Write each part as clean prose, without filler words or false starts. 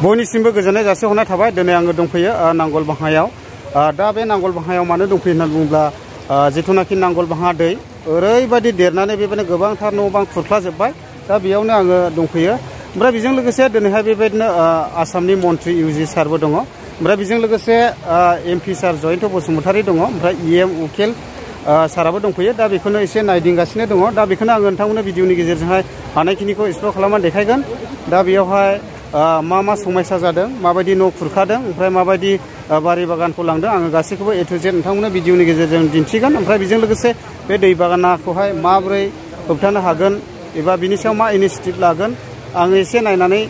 बयनिसिमबो गोजोननाय जासिहरनाय थाबाय दिनै आङो दंफैयो नांगलबाहायाव दा बे नांगलबाहायाव मानो दंफैयो होनना बुङोब्ला जिथुनाखि नांगलबाहा दै ओरैबायदि देरनानै बेबायदिनो गोबांथार न' बां खुरख्लाजोब्बाय दा बेयावनो आङो दंफैयो ओमफ्राय बेजों लोगोसे दिनैहाय बेबायदिनो आसामनि मन्त्रि इउजि सारबो दङ ओमफ्राय बेजों लोगोसे एमपि सार जयन्त बसुमतारी दङ ओमफ्राय इएम उकिल साराबो दंफैयो दा बेखौनो एसे नायदिंगासिनो दङ दा बेखौनो आङो नोंथांमोननो भिडिअनि गेजेरजोंहाय हानायखिनिखौ एक्सप्लर खालामनानै देखायगोन दा बेयावहाय मा समस्या जादों माबायदि न' खुरखादों ओमफ्राय माबायदि बारि बागानखौ लांदों आङो गासैखौबो ए टु जेड नोंथांमोननो भिडिअनि गेजेरजों दिन्थिगोन ओमफ्राय बेजों लोगोसे बे दै बागानखौहाय माबोरै होबथानो हागोन एबा बिनि सायाव मा इनिसिएटिभ लागोन आङो एसे नायनानै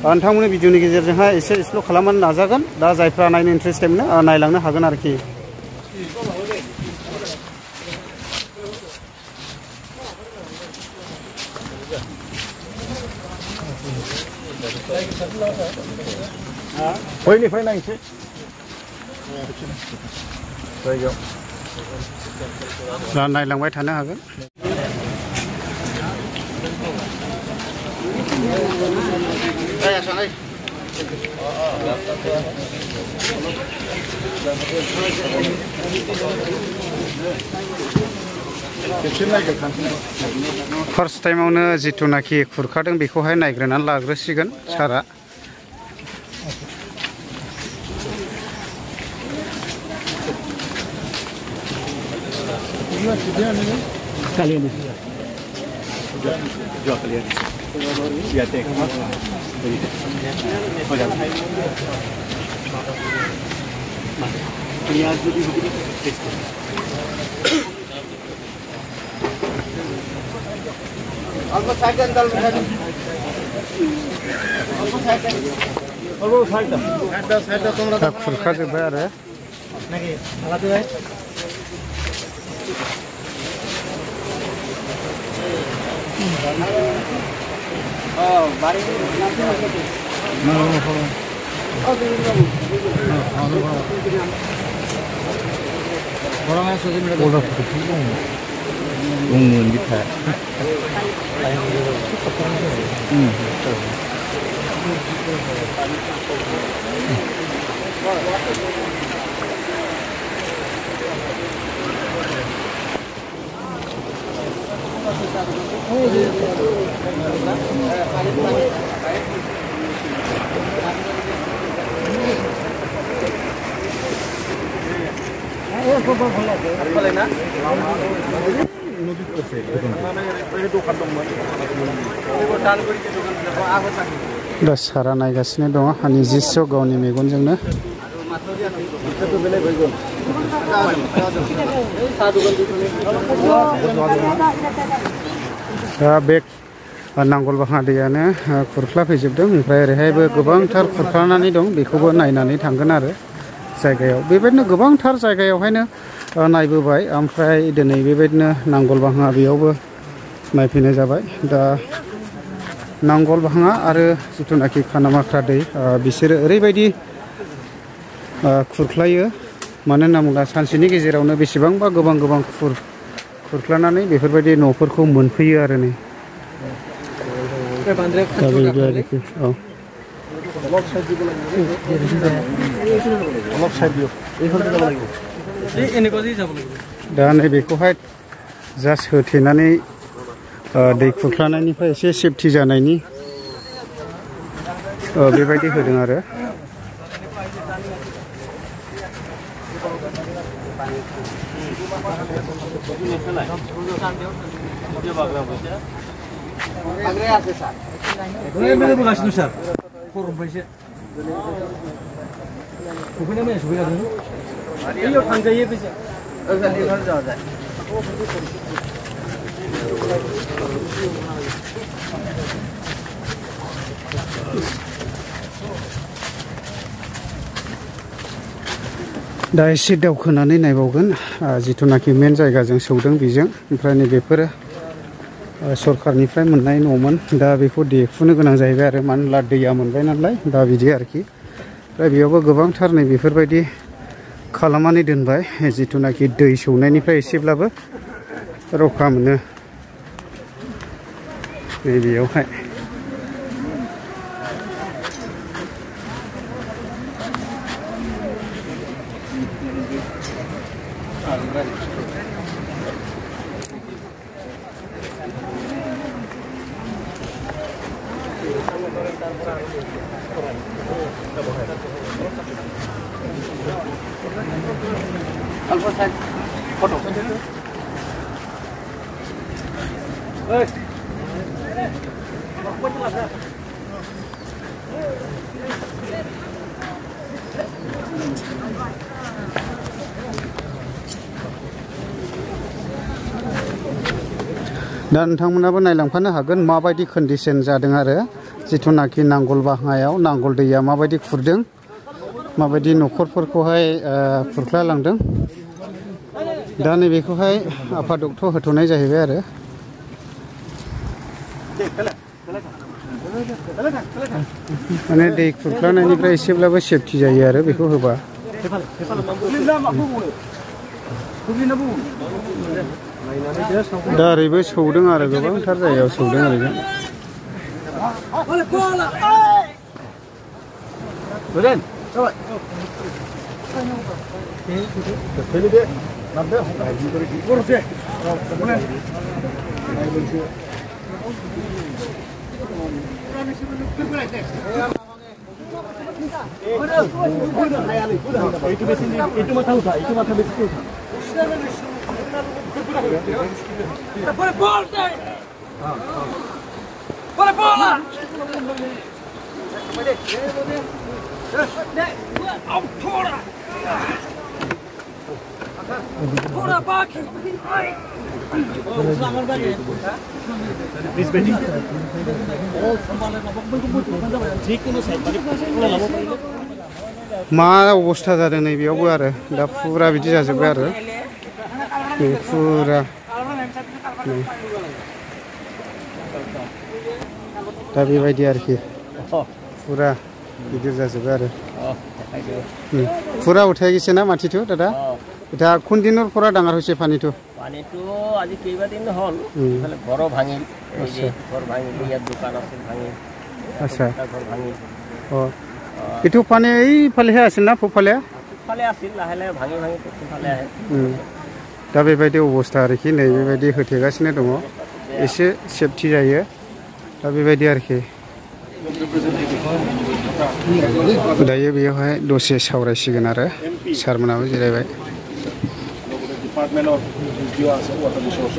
नोंथांमोननि भिडिअनि गेजेरजोंहाय एसे एक्सप्लर खालामनो नाजागोन दा जायफ्रा नायनो इन्टारेस्टेड नायलांनो हागोन आरोखि बैनिफ्राय नायनोसै जायगायाव दा नायलांबाय थानो हागोन फार्स्ट टाइमावनो जिथुनाखि खुरखादों बेखौहाय नायग्रोनानै लाग्रोसिगोन सारा kalian jual kalian ya tek lihat begini algo saja dal algo saja ada তোমরা खुरखाजोब्बाय आरो নাকি আলাদা ভাই Oh, bari orangnya sudah udah dongmun kita दा सारा नायगासिनो दङ निजिस्स गावनि मेगनजोंनो दा बे नांगलबाहा दैयानो खुरख्लाफैजोबदों ओमफ्राय ओरैहायबो गोबांथार खुरख्लानानै दं बेखौबो नायनानै थांगोन आरो जायगायाव बेबायदिनो गोबांथार जायगायावहायनो नायबोबाय ओमफ्राय दिनै बेबायदिनो नांगलबाहा बेयावबो नायफैनाय जाबाय दा नांगलबाहा आरो जिथुनाखि खानामाख्रा दै बिसोरो ओरैबायदि खुरख्लायो मानो होनना बुङोब्ला सानसेनि गेजेरावनो बेसेबांबा गोबां खुरख्लानानै बेफोरबायदि न'फोरखौ मोनफैयो आरो नै दा नैबेखौहाय जास्ट होथेनानै दै खुरख्लानायनिफ्राय एसे सेफटि जानायनि बेबायदि होदों आरो दा एसे दावखोनानै नायबावगोन जिथुनाखि मेन जायगाजों सौदों बेजों ओमफ्राय नैबेफोरो सरखारनिफ्राय मोननाय न'मोन दा बेखौ देफुनो गोनां जाहैबाय आरो मानो होनब्ला दैया मोनबाय नालाय दा बिदि आरोखि ओमफ्राय बेयावबो गोबांथार नै बेफोरबायदि खालामनानै दोनबाय जिथुनाखि दै सौनायनिफ्राय एसेब्लाबो रखा मोनो नैबेयावहाय दा नोंथांमोनाबो नायलांफानो हागोन माबायदि कन्डिशन जादों आरो जिथुनाखि नांगोल बाहायाव नांगोल दैया माबायदि खुरदों माबायदि न'खरफोरखौहाय खुरख्ला लांदों दा नैबेखौहाय आफादक्थ होथ'नाय जाहैबाय आरो माने दै खुरख्लानायनिफ्राय एसेब्लाबो सेफटि जायो आरो बेखौ होबा दा ओरैबो सौदों आरो गोबांथार जायगायाव सौदों ओरैनो मा अबस्था जादों नैबेयावबो आरो दा फुरा बिदि जाजोब्बाय आरो फुरा दा बेबायदि आरोखि फुरा गिदिर जाजोब्बाय आरो फुरा উঠাই গৈছে না মাটিটো দাদা এটা কোন দিনৰ পৰা ডাঙৰ হৈছে পানীটো আজি কেইবাদিন হ'ল ইফালে ঘৰ ভাঙিল ঘৰ ভাঙিল ইয়াত দোকান আছিল ভাঙিল আচ্ছা ঘৰ ভাঙিল এইটো পানী এইফালেহে আছিল না ফুফালে আছিল লাহে লাহে ভাঙি ভাঙি ফুফালে আহে दा बेबायदि अबस्था आरोखि नै बेबायदि होथेगासिनो दङ एसे सेफटि जायो दा बेबायदि आरोखि दायो बेयावहाय दसे सावरायसिगोन आरो सारमोनाबो जिरायबाय डिपार्टमेंट ऑफ एसडीओ আছে वाटर रिसोर्स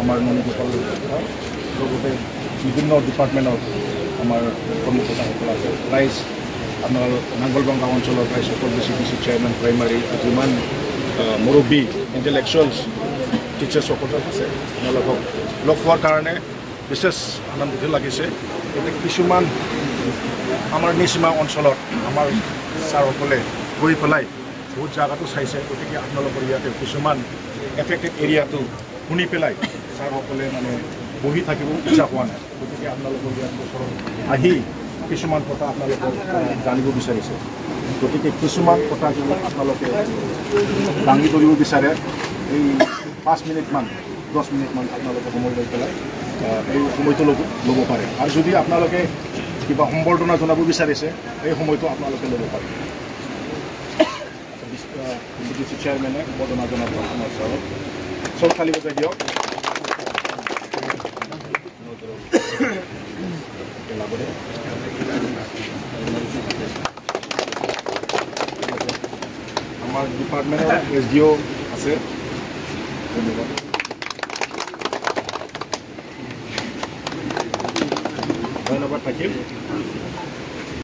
আমাৰ ননীগোপাল লগতে বিভিন্ন ডিপাৰ্টমেন্টৰ আমাৰ কৰ্মকৰ্তাসকল আছে প্ৰাইজ আমাৰ নাঙ্গলবাঙ্গা অঞ্চলৰ প্ৰায় সকলো ডিসি চেয়াৰমেন প্ৰাইমাৰী যিমান মুৰব্বী ইন্টেলেকচুৱেলছ টিচাৰ্ছ সকল আছে তেওঁলোকক লগ হোৱাৰ কাৰণে বিশেষ আনন্দিত লাগিছে কিছুমান আমাৰ নিচিমা অঞ্চলত আমাৰ ছাৰসকলে গৈ পেলাই বহুত জায়গাটো চাইছে গতিকে আপোনালোকৰ ইয়াতে কিছুমান এফেক্টেড এৰিয়াটো শুনি পেলাই ছাৰসকলে মানে বহি থাকিব ইচ্ছা হোৱা নাই গতিকে আপোনালোকৰ ইয়াত ওচৰত আহি কিছুমান কথা আপোনালোকে জানিব বিচাৰিছে গতিকে কিছুমান কথা যদি আপোনালোকে দাঙি ধৰিব বিচাৰে এই 5 মিনিটমান 10 মিনিটমান আপোনালোকে সময় লৈ পেলাই এই সময়টো ল'ব পাৰে আৰু যদি আপোনালোকে কিবা সম্বৰ্ধনা জনাব বিচাৰিছে এই সময়টো আপোনালোকে ল'ব পাৰে ডিসি চেয়ারম্যানে সম্বর্ধনা জানাবো আমার সব সব খালি বজাই দিয়ক আমার ডিপার্টমেন্টের এসডিও আছে ধন্যবাদ ধন্যবাদ থাকিল